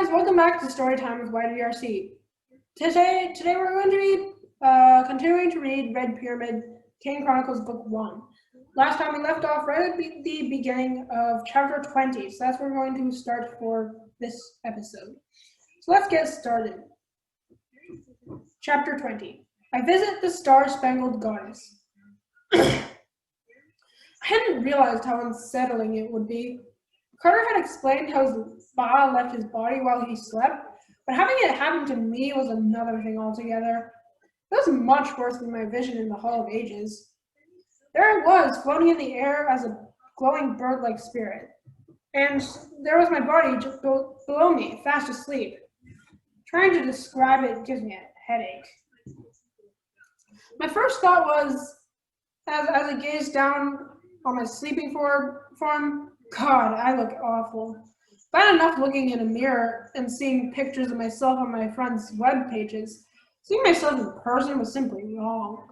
guys, welcome back to Storytime with YDRC. Today we're going to be continuing to read Red Pyramid, Kane Chronicles Book 1. Last time we left off right at the beginning of chapter 20, so that's where we're going to start for this episode. So let's get started. Chapter 20. I visit the Star-Spangled Goddess. I hadn't realized how unsettling it would be. Carter had explained how his ba left his body while he slept, but having it happen to me was another thing altogether. It was much worse than my vision in the Hall of Ages. There I was, floating in the air as a glowing bird-like spirit, and there was my body just below me, fast asleep. Trying to describe it gives me a headache. My first thought was, as I gazed down on my sleeping form, God, I look awful. Bad enough looking in a mirror and seeing pictures of myself on my friends' web pages. Seeing myself in person was simply wrong.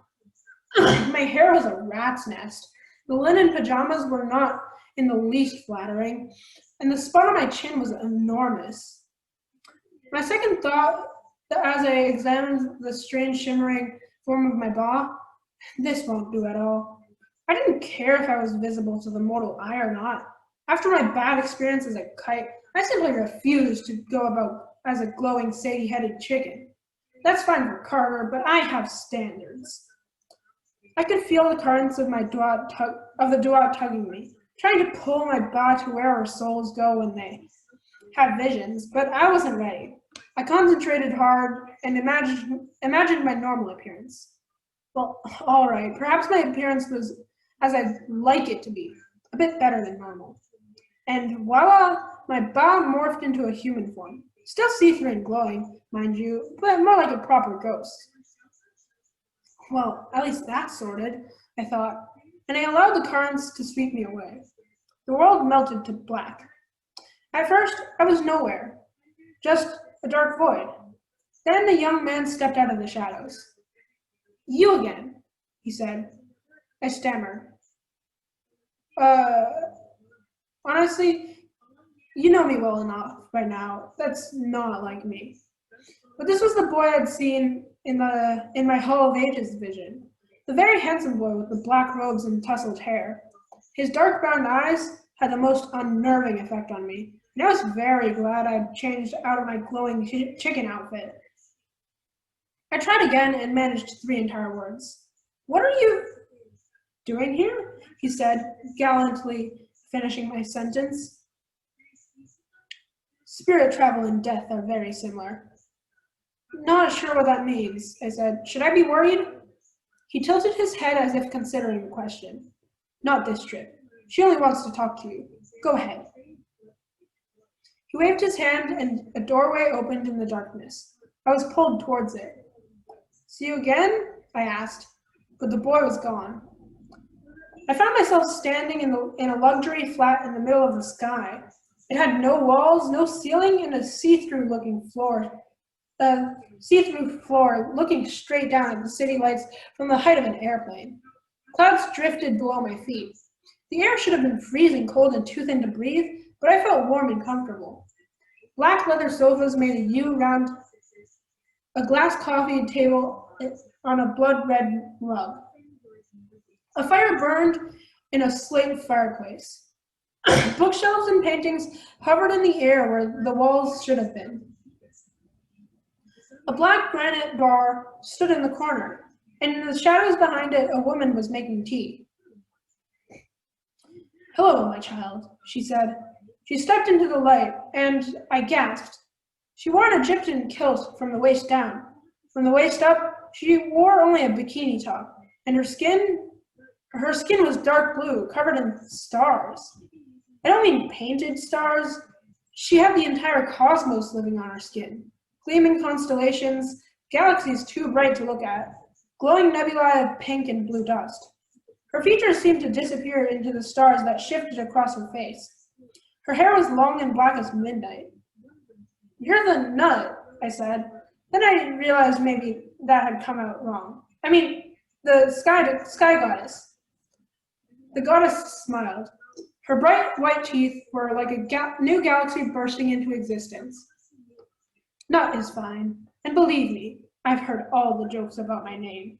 My hair was a rat's nest. The linen pajamas were not in the least flattering, and the spot on my chin was enormous. My second thought, as I examined the strange shimmering form of my ba, this won't do at all. I didn't care if I was visible to the mortal eye or not. After my bad experience as a kite, I simply refused to go about as a glowing, saggy-headed chicken. That's fine for Carter, but I have standards. I could feel the currents of the duat tugging me, trying to pull my ba to where our souls go when they have visions, but I wasn't ready. I concentrated hard and imagined my normal appearance. Well, all right, perhaps my appearance was as I'd like it to be, a bit better than normal. And voila, my ba morphed into a human form. Still see-through and glowing, mind you, but more like a proper ghost. Well, at least that's sorted, I thought, and I allowed the currents to sweep me away. The world melted to black. At first, I was nowhere, just a dark void. Then the young man stepped out of the shadows. You again, he said. I stammered. Honestly, you know me well enough by now. That's not like me. But this was the boy I'd seen in my Hall of Ages vision. The very handsome boy with the black robes and tousled hair. His dark brown eyes had the most unnerving effect on me, and I was very glad I'd changed out of my glowing chicken outfit. I tried again and managed 3 entire words. What are you doing here? He said, gallantly finishing my sentence. Spirit travel and death are very similar. Not sure what that means, I said. Should I be worried? He tilted his head as if considering the question. Not this trip. She only wants to talk to you. Go ahead. He waved his hand and a doorway opened in the darkness. I was pulled towards it. See you again? I asked, but the boy was gone. I found myself standing in a luxury flat in the middle of the sky. It had no walls, no ceiling, and a see-through floor looking straight down at the city lights from the height of an airplane. Clouds drifted below my feet. The air should have been freezing cold and too thin to breathe, but I felt warm and comfortable. Black leather sofas made a U round a glass coffee table on a blood-red rug. A fire burned in a slate fireplace. Bookshelves and paintings hovered in the air where the walls should have been. A black granite bar stood in the corner, and in the shadows behind it, a woman was making tea. Hello, my child, she said. She stepped into the light, and I gasped. She wore an Egyptian kilt from the waist down. From the waist up, she wore only a bikini top, and her skin was dark blue, covered in stars. I don't mean painted stars. She had the entire cosmos living on her skin. Gleaming constellations, galaxies too bright to look at, glowing nebulae of pink and blue dust. Her features seemed to disappear into the stars that shifted across her face. Her hair was long and black as midnight. You're the nut, I said. Then I realized maybe that had come out wrong. I mean, the sky goddess. The goddess smiled. Her bright white teeth were like a new galaxy bursting into existence. Not is fine, and believe me, I've heard all the jokes about my name.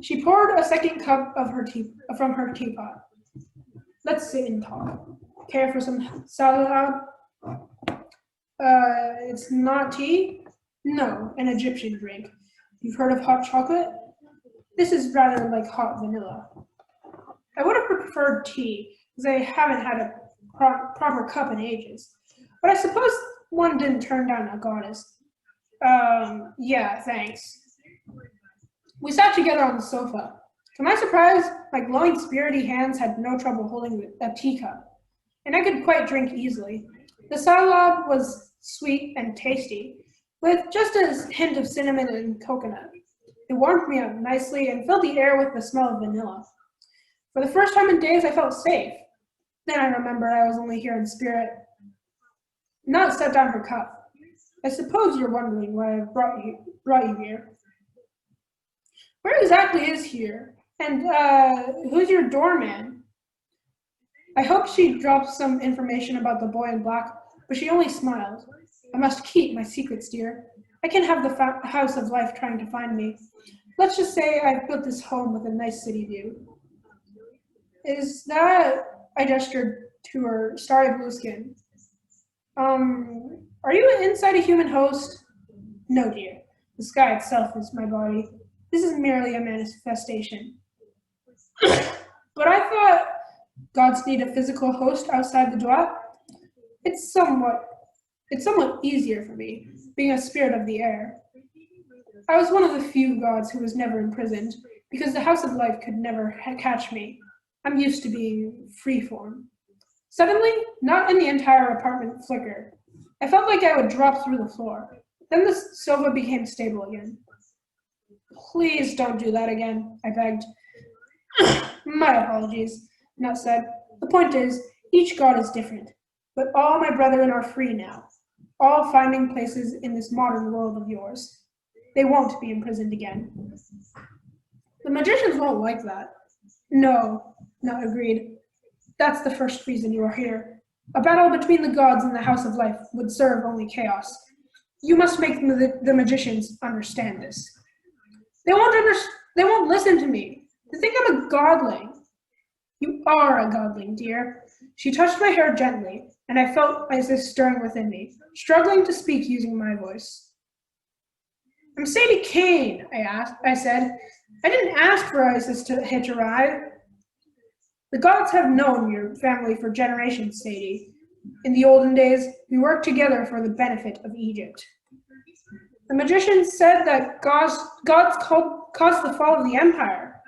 She poured a second cup of from her teapot. Let's sit and talk. Care for some salad? It's not tea? No, an Egyptian drink. You've heard of hot chocolate? This is rather like hot vanilla. I would have preferred tea, because I haven't had a proper cup in ages. But I suppose one didn't turn down a goddess. Yeah, thanks. We sat together on the sofa. To my surprise, my glowing, spirity hands had no trouble holding a teacup, and I could quite drink easily. The salad was sweet and tasty, with just a hint of cinnamon and coconut. It warmed me up nicely and filled the air with the smell of vanilla. For the first time in days, I felt safe. Then I remembered I was only here in spirit. Not set down her cup. I suppose you're wondering why I brought you here. Where exactly is here? And who's your doorman? I hoped she'd drop some information about the boy in black, but she only smiled. I must keep my secrets, dear. I can't have the house of life trying to find me. Let's just say I've built this home with a nice city view. Is that, I gestured to her starry blue skin. Are you inside a human host? No, dear. The sky itself is my body. This is merely a manifestation. But I thought gods need a physical host outside the door. It's somewhat easier for me, being a spirit of the air. I was one of the few gods who was never imprisoned, because the house of life could never catch me. I'm used to being freeform. Suddenly, not in the entire apartment flickered. I felt like I would drop through the floor. Then the sofa became stable again. Please don't do that again, I begged. My apologies, Nut said. The point is, each god is different, but all my brethren are free now, all finding places in this modern world of yours. They won't be imprisoned again. The magicians won't like that. No, Nut agreed. That's the first reason you are here. A battle between the gods and the House of Life would serve only chaos. You must make the magicians understand this. They won't listen to me. They think I'm a godling. You are a godling, dear. She touched my hair gently, and I felt Isis stirring within me, struggling to speak using my voice. I'm Sadie Kane, I said. I didn't ask for Isis to hitch a ride. The gods have known your family for generations, Sadie. In the olden days, we worked together for the benefit of Egypt. The magicians said that gods caused the fall of the empire.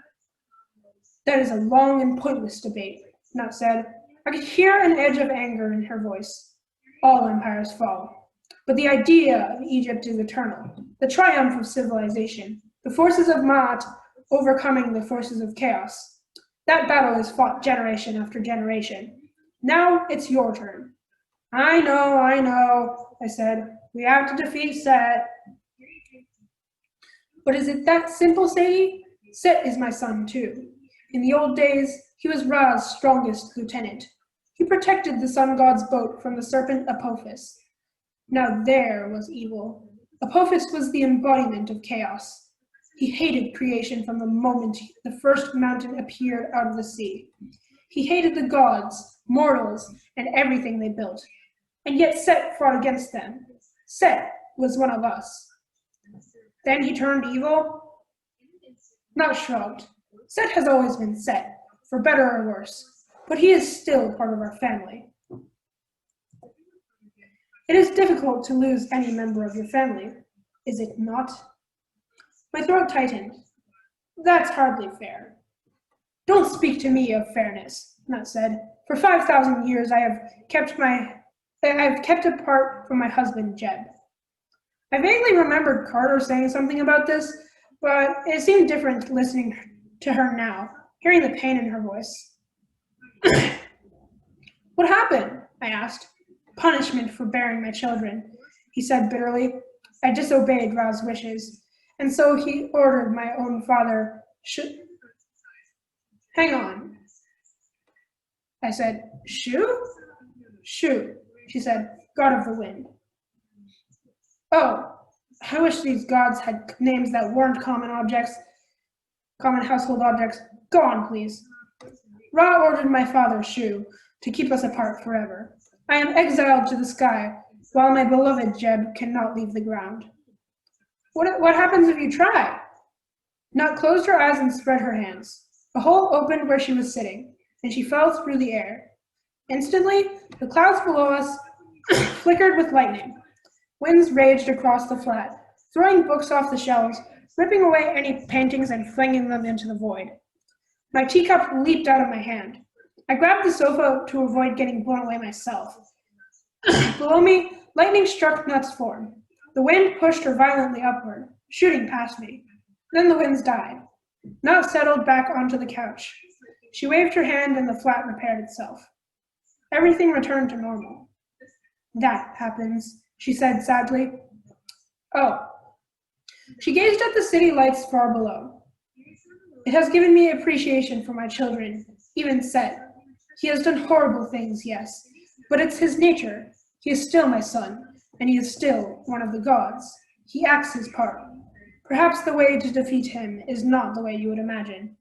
That is a long and pointless debate, Nut said. I could hear an edge of anger in her voice. All empires fall. But the idea of Egypt is eternal, the triumph of civilization, the forces of Ma'at overcoming the forces of chaos. That battle is fought generation after generation. Now it's your turn. I know, I said. We have to defeat Set. But is it that simple, Sadie? Set is my son, too. In the old days, he was Ra's strongest lieutenant. He protected the sun god's boat from the serpent Apophis. Now there was evil. Apophis was the embodiment of chaos. He hated creation from the moment the first mountain appeared out of the sea. He hated the gods, mortals, and everything they built. And yet Set fought against them. Set was one of us. Then he turned evil? Nut shrugged. Set has always been Set, for better or worse, but he is still part of our family. It is difficult to lose any member of your family, is it not? My throat tightened. That's hardly fair. Don't speak to me of fairness, Nut said. For 5,000 years I have kept apart from my husband, Jeb. I vaguely remembered Carter saying something about this, but it seemed different listening to her now, hearing the pain in her voice. What happened? I asked. Punishment for bearing my children, he said bitterly. I disobeyed Ra's wishes, and so he ordered my own father Hang on. I said, Shu? Shu, she said, God of the wind. Oh, I wish these gods had names that weren't common household objects. Go on, please. Ra ordered my father's shoe to keep us apart forever. I am exiled to the sky, while my beloved Jeb cannot leave the ground. What happens if you try? Nut closed her eyes and spread her hands. A hole opened where she was sitting, and she fell through the air. Instantly, the clouds below us flickered with lightning. Winds raged across the flat, throwing books off the shelves, ripping away any paintings and flinging them into the void. My teacup leaped out of my hand. I grabbed the sofa to avoid getting blown away myself. Below me, lightning struck Nut's form. The wind pushed her violently upward, shooting past me. Then the winds died. Nut settled back onto the couch. She waved her hand and the flat repaired itself. Everything returned to normal. That happens, she said sadly. Oh. She gazed at the city lights far below. It has given me appreciation for my children, even Set. He has done horrible things, yes, but it's his nature. He is still my son, and he is still one of the gods. He acts his part. Perhaps the way to defeat him is not the way you would imagine.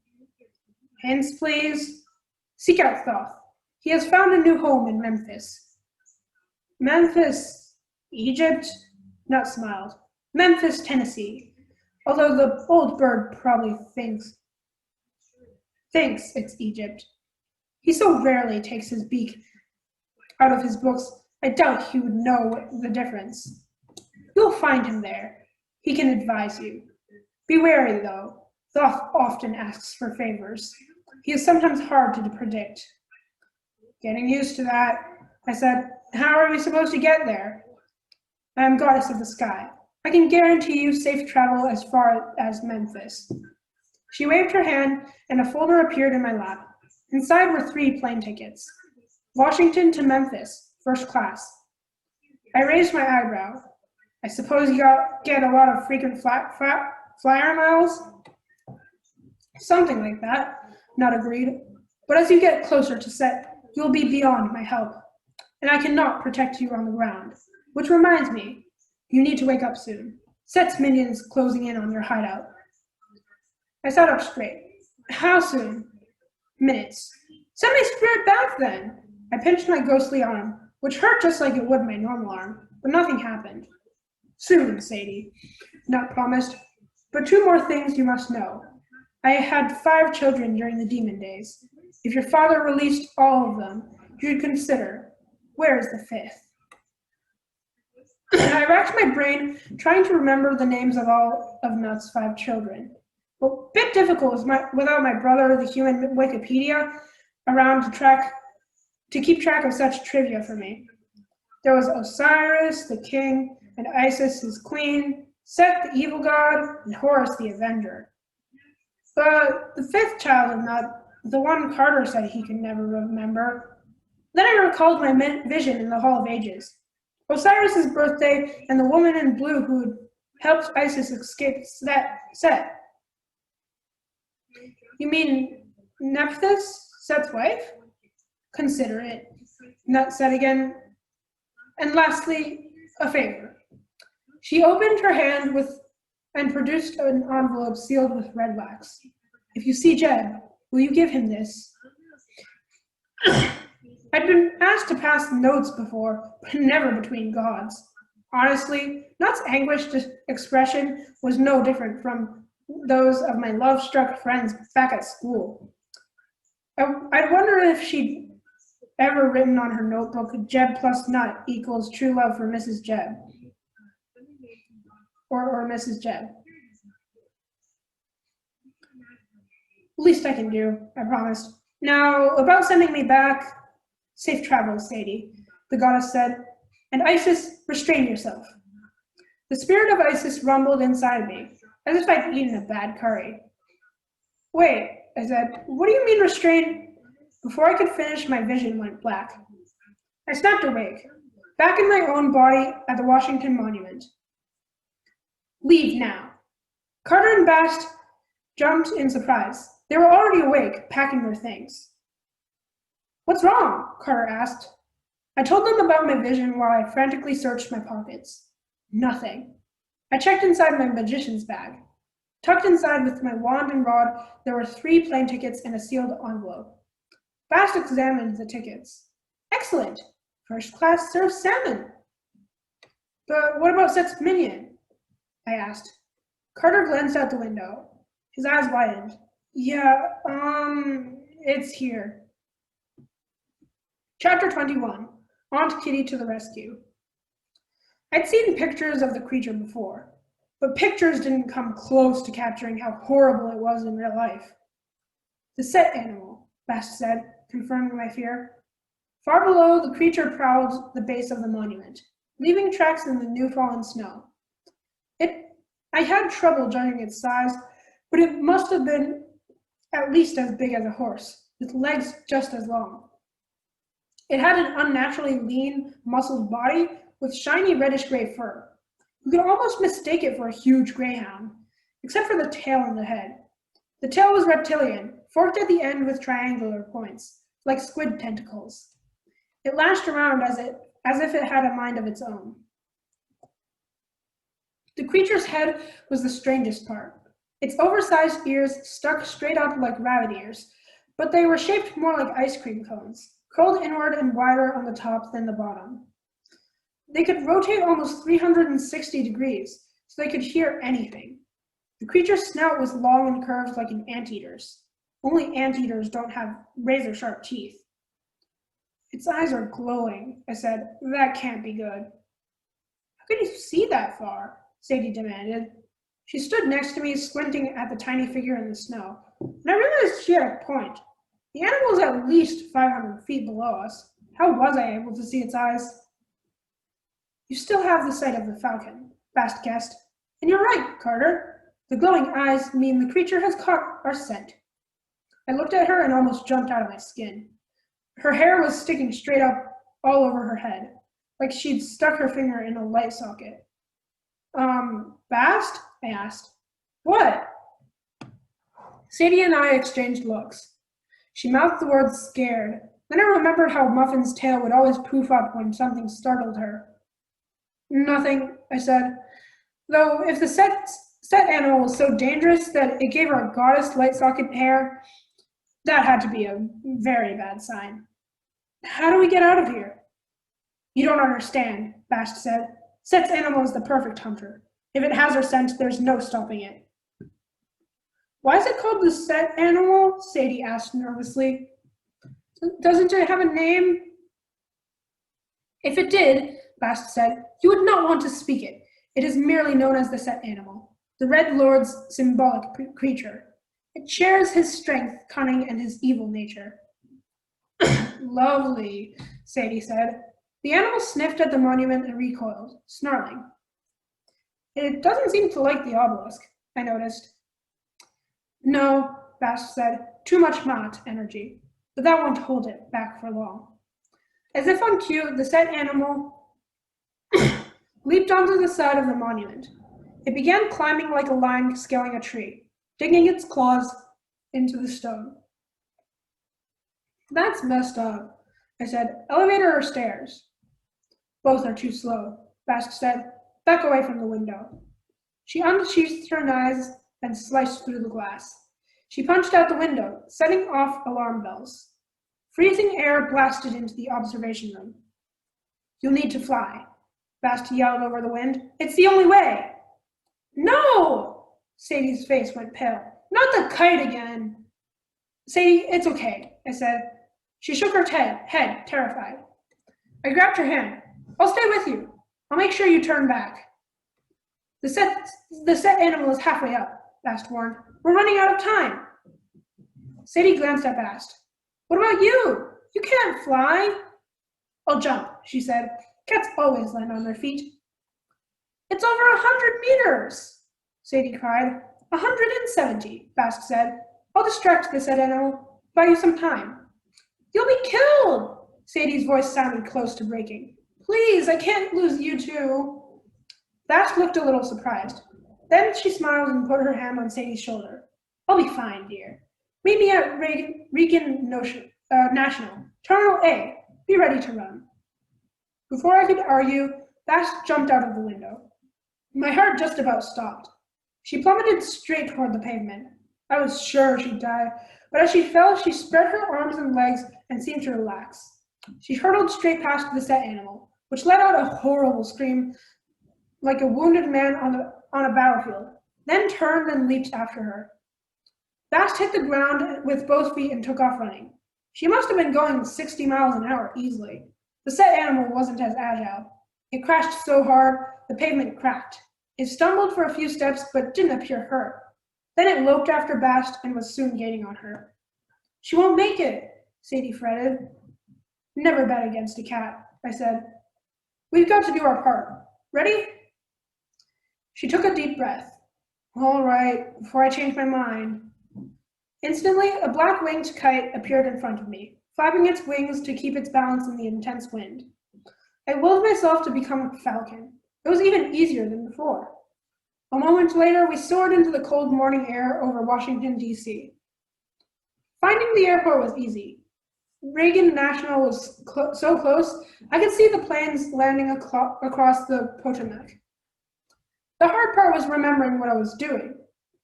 Hints, please. Seek out Thoth. He has found a new home in Memphis. Memphis, Egypt? Nut smiled. Memphis, Tennessee. Although the old bird probably thinks it's Egypt. He so rarely takes his beak out of his books, I doubt he would know the difference. You'll find him there. He can advise you. Be wary, though. Thoth often asks for favors. He is sometimes hard to predict. Getting used to that, I said. How are we supposed to get there? I am goddess of the sky. I can guarantee you safe travel as far as Memphis. She waved her hand, and a folder appeared in my lap. Inside were 3 plane tickets. Washington to Memphis, first class. I raised my eyebrow. I suppose you get a lot of frequent flyer miles? Something like that, Nut agreed. But as you get closer to Set, you'll be beyond my help. And I cannot protect you on the ground. Which reminds me, you need to wake up soon. Set's minions closing in on your hideout. I sat up straight. How soon? Minutes. Send my spirit back then. I pinched my ghostly arm, which hurt just like it would my normal arm, but nothing happened. Soon, Sadie, Nut promised. But 2 more things you must know. I had 5 children during the demon days. If your father released all of them, you'd consider, where is the 5th? I racked my brain, trying to remember the names of all of Nut's 5 children. But a bit difficult without my brother, the human Wikipedia, around to keep track of such trivia for me. There was Osiris, the king, and Isis, his queen, Set, the evil god, and Horus, the avenger. But the 5th child of Nut, the one Carter said he could never remember. Then I recalled my vision in the Hall of Ages. Osiris's birthday and the woman in blue who helped Isis escape Set. You mean Nephthys, Set's wife? Consider it, Nut said again. And lastly, a favor. She opened her hand and produced an envelope sealed with red wax. If you see Jeb, will you give him this? I'd been asked to pass notes before, but never between gods. Honestly, Nut's anguished expression was no different from those of my love-struck friends back at school. I'd wonder if she'd ever written on her notebook, Jeb plus Nut equals true love for Mrs. Jeb. Or Mrs. Jeb. Least I can do, I promised. Now, about sending me back, safe travels, Sadie, the goddess said, and Isis, restrain yourself. The spirit of Isis rumbled inside me, as if I'd eaten a bad curry. Wait, I said, what do you mean restrain? Before I could finish, my vision went black. I snapped awake, back in my own body at the Washington Monument. Leave now. Carter and Bast jumped in surprise. They were already awake, packing their things. What's wrong? Carter asked. I told them about my vision while I frantically searched my pockets. Nothing. I checked inside my magician's bag. Tucked inside with my wand and rod, there were 3 plane tickets and a sealed envelope. Bast examined the tickets. Excellent. First class served salmon. But what about Set's minion? I asked. Carter glanced out the window. His eyes widened. Yeah, it's here. Chapter 21. Aunt Kitty to the rescue. I'd seen pictures of the creature before, but pictures didn't come close to capturing how horrible it was in real life. The Set animal, Bast said, confirming my fear. Far below, the creature prowled the base of the monument, leaving tracks in the new-fallen snow. I had trouble judging its size, but it must have been at least as big as a horse, with legs just as long. It had an unnaturally lean, muscled body with shiny reddish-gray fur. You could almost mistake it for a huge greyhound, except for the tail and the head. The tail was reptilian, forked at the end with triangular points, like squid tentacles. It lashed around as if it had a mind of its own. The creature's head was the strangest part. Its oversized ears stuck straight up like rabbit ears, but they were shaped more like ice cream cones, curled inward and wider on the top than the bottom. They could rotate almost 360 degrees, so they could hear anything. The creature's snout was long and curved like an anteater's. Only anteaters don't have razor-sharp teeth. Its eyes are glowing, I said. That can't be good. How can you see that far? Sadie demanded. She stood next to me, squinting at the tiny figure in the snow, and I realized she had a point. The animal was at least 500 feet below us. How was I able to see its eyes? You still have the sight of the Falcon, Bast guessed. And you're right, Carter. The glowing eyes mean the creature has caught our scent. I looked at her and almost jumped out of my skin. Her hair was sticking straight up all over her head, like she'd stuck her finger in a light socket. Bast? I asked. What? Sadie and I exchanged looks. She mouthed the word scared. Then I remembered how Muffin's tail would always poof up when something startled her. Nothing, I said. Though if the set animal was so dangerous that it gave her a goddess light socket hair, that had to be a very bad sign. How do we get out of here? You don't understand, Bast said. Set's animal is the perfect hunter. If it has our scent, there's no stopping it. Why is it called the Set animal? Sadie asked nervously. Doesn't it have a name? If it did, Bast said, you would not want to speak it. It is merely known as the Set animal, the Red Lord's symbolic creature. It shares his strength, cunning, and his evil nature. Lovely, Sadie said. The animal sniffed at the monument and recoiled, snarling. It doesn't seem to like the obelisk, I noticed. No, Bast said, too much Maat energy, but that won't hold it back for long. As if on cue, the Set animal leaped onto the side of the monument. It began climbing like a lion scaling a tree, digging its claws into the stone. That's messed up, I said. Elevator or stairs? Both are too slow, Bast said. Back away from the window. She unsheathed her knives and sliced through the glass. She punched out the window, setting off alarm bells. Freezing air blasted into the observation room. You'll need to fly, Bast yelled over the wind. It's the only way. No! Sadie's face went pale. Not the kite again. Sadie, it's okay, I said. She shook her head, terrified. I grabbed her hand. I'll stay with you. I'll make sure you turn back. The set animal is halfway up, Bast warned. We're running out of time. Sadie glanced at Bast. What about you? You can't fly. I'll jump, she said. Cats always land on their feet. It's over 100 meters, Sadie cried. 170, Bast said. I'll distract the set animal, buy you some time. You'll be killed, Sadie's voice sounded close to breaking. Please, I can't lose you two. Bast looked a little surprised. Then she smiled and put her hand on Sadie's shoulder. I'll be fine, dear. Meet me at Regan National, Terminal A. Be ready to run. Before I could argue, Bast jumped out of the window. My heart just about stopped. She plummeted straight toward the pavement. I was sure she'd die, but as she fell, she spread her arms and legs and seemed to relax. She hurtled straight past the set animal, which let out a horrible scream like a wounded man on a battlefield, then turned and leaped after her. Bast hit the ground with both feet and took off running. She must have been going 60 miles an hour easily. The set animal wasn't as agile. It crashed so hard, the pavement cracked. It stumbled for a few steps, but didn't appear hurt. Then it loped after Bast and was soon gaining on her. She won't make it, Sadie fretted. Never bet against a cat, I said. We've got to do our part. Ready? She took a deep breath. All right, before I change my mind. Instantly, a black-winged kite appeared in front of me, flapping its wings to keep its balance in the intense wind. I willed myself to become a falcon. It was even easier than before. A moment later, we soared into the cold morning air over Washington, D.C. Finding the airport was easy. Reagan National was so close, I could see the planes landing across the Potomac. The hard part was remembering what I was doing.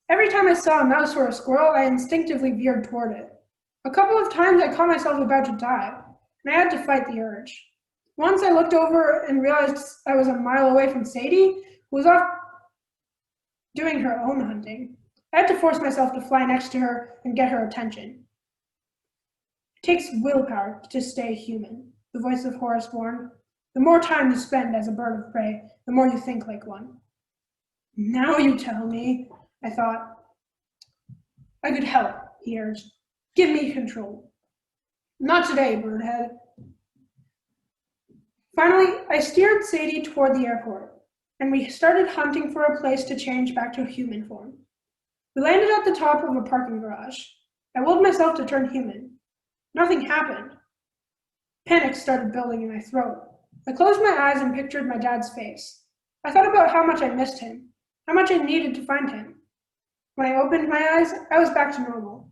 Every time I saw a mouse or a squirrel, I instinctively veered toward it. A couple of times I caught myself about to dive, and I had to fight the urge. Once I looked over and realized I was a mile away from Sadie, who was off doing her own hunting. I had to force myself to fly next to her and get her attention. It takes willpower to stay human, the voice of Horace warned. The more time you spend as a bird of prey, the more you think like one. Now you tell me, I thought. I could help, he urged. Give me control. Not today, Birdhead. Finally, I steered Sadie toward the airport, and we started hunting for a place to change back to human form. We landed at the top of a parking garage. I willed myself to turn human. Nothing happened. Panic started building in my throat. I closed my eyes and pictured my dad's face. I thought about how much I missed him, how much I needed to find him. When I opened my eyes, I was back to normal.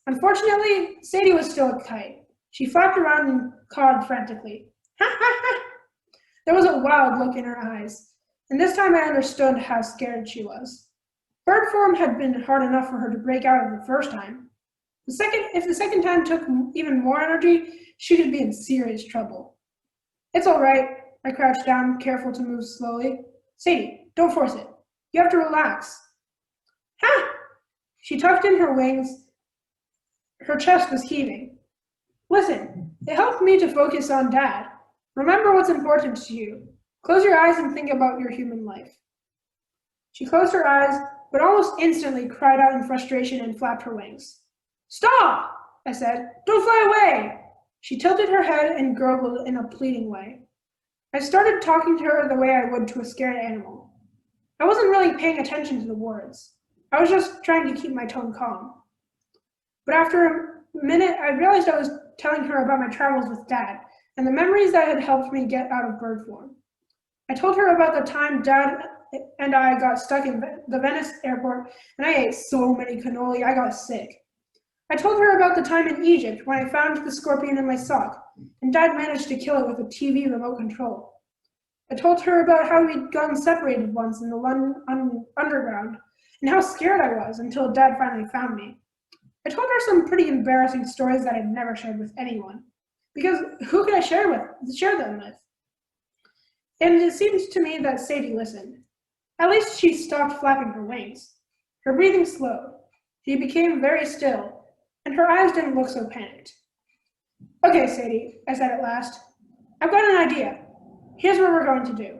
Unfortunately, Sadie was still a kite. She flapped around and cawed frantically. Ha ha ha! There was a wild look in her eyes, and this time I understood how scared she was. Bird form had been hard enough for her to break out of the first time. If the second time took even more energy, she could be in serious trouble. It's all right, I crouched down, careful to move slowly. Sadie, don't force it. You have to relax. Ha! She tucked in her wings. Her chest was heaving. Listen, it helped me to focus on Dad. Remember what's important to you. Close your eyes and think about your human life. She closed her eyes, but almost instantly cried out in frustration and flapped her wings. Stop, I said. Don't fly away. She tilted her head and gurgled in a pleading way. I started talking to her the way I would to a scared animal. I wasn't really paying attention to the words. I was just trying to keep my tone calm. But after a minute, I realized I was telling her about my travels with Dad and the memories that had helped me get out of bird form. I told her about the time Dad and I got stuck in the Venice airport and I ate so many cannoli I got sick. I told her about the time in Egypt when I found the scorpion in my sock and Dad managed to kill it with a TV remote control. I told her about how we'd gotten separated once in the London Underground and how scared I was until Dad finally found me. I told her some pretty embarrassing stories that I'd never shared with anyone, because who could I share them with? And it seemed to me that Sadie listened. At least she stopped flapping her wings. Her breathing slowed. She became very still, and her eyes didn't look so panicked. Okay, Sadie, I said at last. I've got an idea. Here's what we're going to do.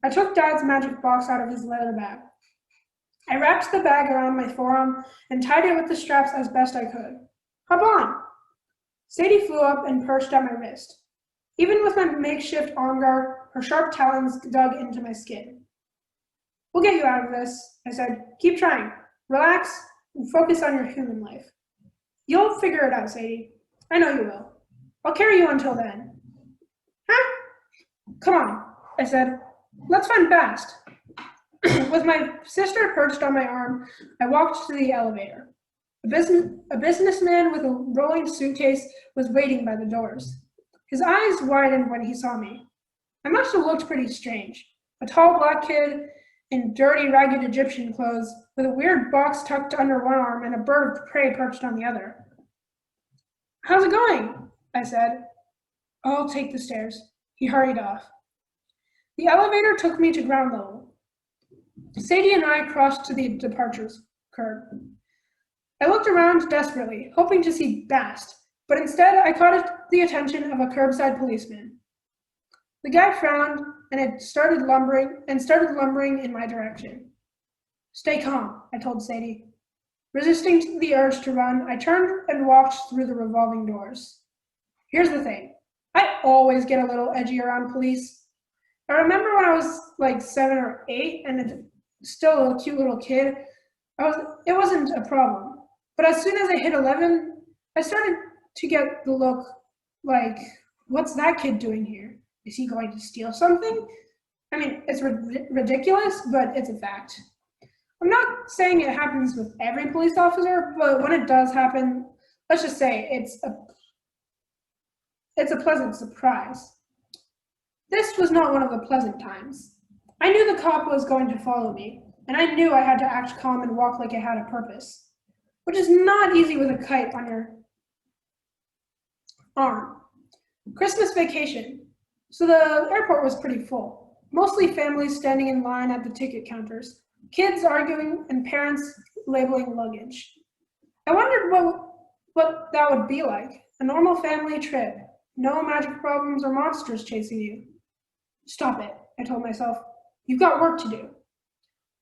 I took Dad's magic box out of his leather bag. I wrapped the bag around my forearm and tied it with the straps as best I could. Hop on! Sadie flew up and perched at my wrist. Even with my makeshift arm guard, her sharp talons dug into my skin. We'll get you out of this, I said. Keep trying. Relax and focus on your human life. You'll figure it out, Sadie. I know you will. I'll carry you until then. Huh? Come on, I said. Let's find Bast. With my sister perched on my arm, I walked to the elevator. A businessman with a rolling suitcase was waiting by the doors. His eyes widened when he saw me. I must have looked pretty strange. A tall black kid in dirty, ragged Egyptian clothes, with a weird box tucked under one arm and a bird of prey perched on the other. "How's it going?" I said. "I'll take the stairs." He hurried off. The elevator took me to ground level. Sadie and I crossed to the departures curb. I looked around desperately, hoping to see Bast, but instead I caught the attention of a curbside policeman. The guy frowned and started lumbering in my direction. "Stay calm," I told Sadie. Resisting the urge to run, I turned and walked through the revolving doors. Here's the thing. I always get a little edgy around police. I remember when I was like 7 or 8 and still a cute little kid, it wasn't a problem. But as soon as I hit 11, I started to get the look like, what's that kid doing here? Is he going to steal something? I mean, it's ridiculous, but it's a fact. I'm not saying it happens with every police officer, but when it does happen, let's just say it's a pleasant surprise. This was not one of the pleasant times. I knew the cop was going to follow me, and I knew I had to act calm and walk like I had a purpose, which is not easy with a kite on your arm. Christmas vacation, so the airport was pretty full, mostly families standing in line at the ticket counters, kids arguing and parents labeling luggage. I wondered what that would be like, a normal family trip, no magic problems or monsters chasing you. Stop it, I told myself. You've got work to do.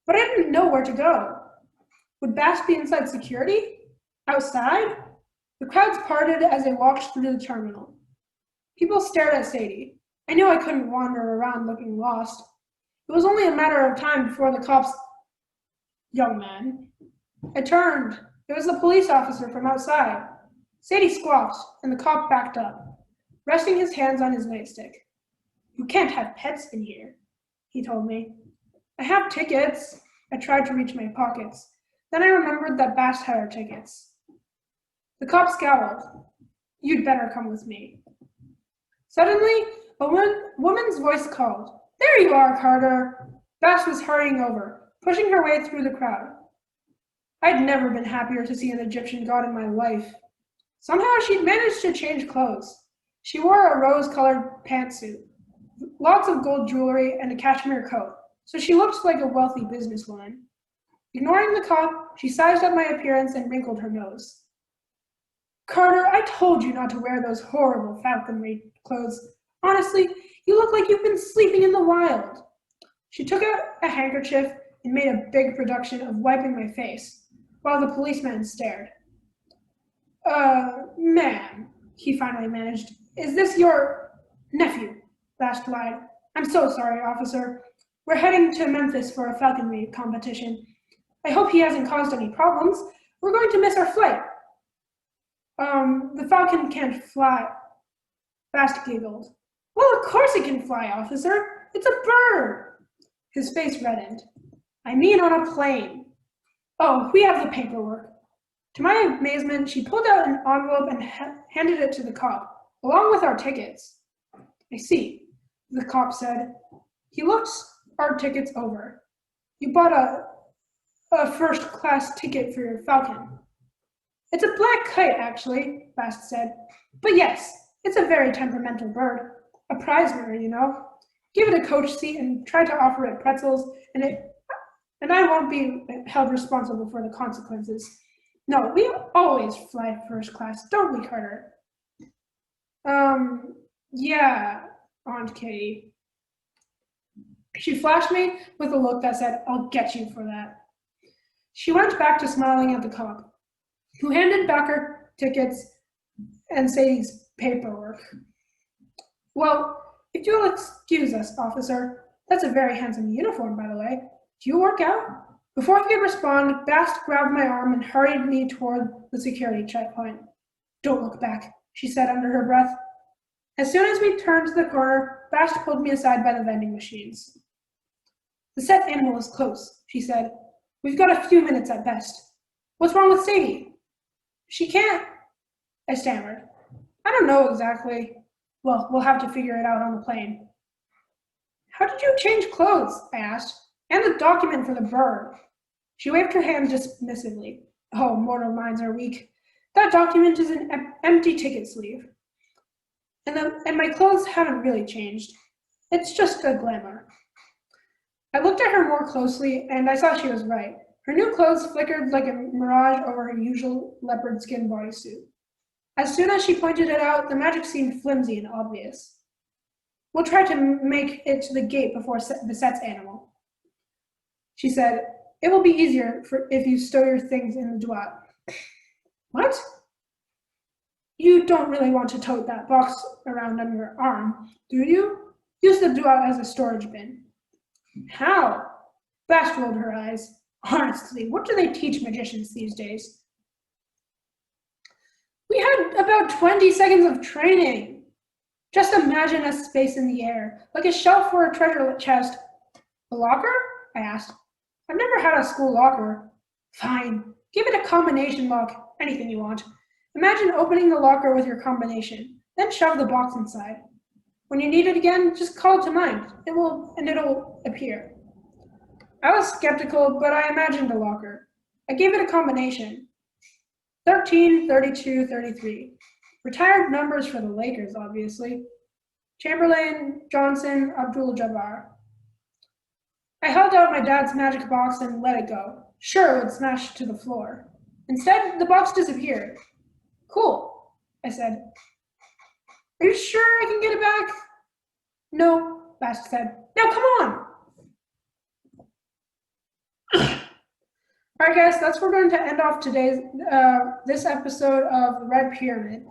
But I didn't know where to go. Would Bass be inside security? Outside? The crowds parted as I walked through the terminal. People stared at Sadie. I knew I couldn't wander around looking lost. It was only a matter of time before the cops. Young man. I turned. It was the police officer from outside. Sadie squawked, and the cop backed up, resting his hands on his nightstick. "You can't have pets in here," he told me. "I have tickets." I tried to reach my pockets. Then I remembered that Bass had our tickets. The cop scowled. "You'd better come with me." Suddenly, a woman's voice called, "There you are, Carter!" Bass was hurrying over, pushing her way through the crowd. I'd never been happier to see an Egyptian god in my life. Somehow she'd managed to change clothes. She wore a rose-colored pantsuit, lots of gold jewelry, and a cashmere coat, so she looked like a wealthy businesswoman. Ignoring the cop, she sized up my appearance and wrinkled her nose. "Carter, I told you not to wear those horrible falconry clothes. Honestly, you look like you've been sleeping in the wild." She took out a handkerchief and made a big production of wiping my face, while the policeman stared. Ma'am," he finally managed. "Is this your nephew?" Bass lied. "I'm so sorry, officer. We're heading to Memphis for a falconry competition. I hope he hasn't caused any problems. We're going to miss our flight." The falcon can't fly," Bass giggled. "Well, of course it can fly, officer. It's a bird." His face reddened. "I mean on a plane." "Oh, we have the paperwork." To my amazement, she pulled out an envelope and handed it to the cop, along with our tickets. "I see," the cop said. He looked our tickets over. "You bought a first-class ticket for your falcon." "It's a black kite, actually," Bast said. "But yes, it's a very temperamental bird. A prize winner, you know. Give it a coach seat and try to offer it pretzels, and I won't be held responsible for the consequences. No, we always fly first class, don't we, Carter?" Yeah, Aunt Kitty." She flashed me with a look that said, "I'll get you for that." She went back to smiling at the cop, who handed back her tickets and Sadie's paperwork. "Well, if you'll excuse us, officer, that's a very handsome uniform, by the way. Do you work out?" Before he could respond, Bast grabbed my arm and hurried me toward the security checkpoint. "Don't look back," she said under her breath. As soon as we turned the corner, Bast pulled me aside by the vending machines. "The set animal is close," she said. "We've got a few minutes at best. What's wrong with Sadie?" "She can't," I stammered. "I don't know exactly." "Well, we'll have to figure it out on the plane." "How did you change clothes?" I asked. And the document for the bird. She waved her hand dismissively. Oh, mortal minds are weak. That document is an empty ticket sleeve. And my clothes haven't really changed. It's just a glamour. I looked at her more closely, and I saw she was right. Her new clothes flickered like a mirage over her usual leopard skin bodysuit. As soon as she pointed it out, the magic seemed flimsy and obvious. We'll try to make it to the gate before the set's animal. She said, it will be easier if you stow your things in the duat. What? You don't really want to tote that box around on your arm, do you? Use the duat as a storage bin. How? Bast rolled her eyes. Honestly, what do they teach magicians these days? We had about 20 seconds of training. Just imagine a space in the air, like a shelf or a treasure chest. A locker? I asked. I've never had a school locker. Fine. Give it a combination lock. Anything you want. Imagine opening the locker with your combination, then shove the box inside. When you need it again, just call it to mind. It'll appear. I was skeptical, but I imagined a locker. I gave it a combination. 13, 32, 33. Retired numbers for the Lakers, obviously. Chamberlain, Johnson, Abdul-Jabbar. I held out my dad's magic box and let it go. Sure, it would smash to the floor. Instead, the box disappeared. Cool, I said. Are you sure I can get it back? No, Bast said. Now come on! Alright guys, that's where we're going to end off today's this episode of The Red Pyramid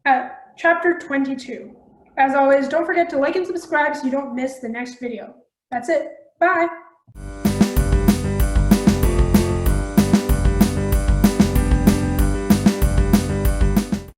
at chapter 22. As always, don't forget to like and subscribe so you don't miss the next video. That's it. Bye!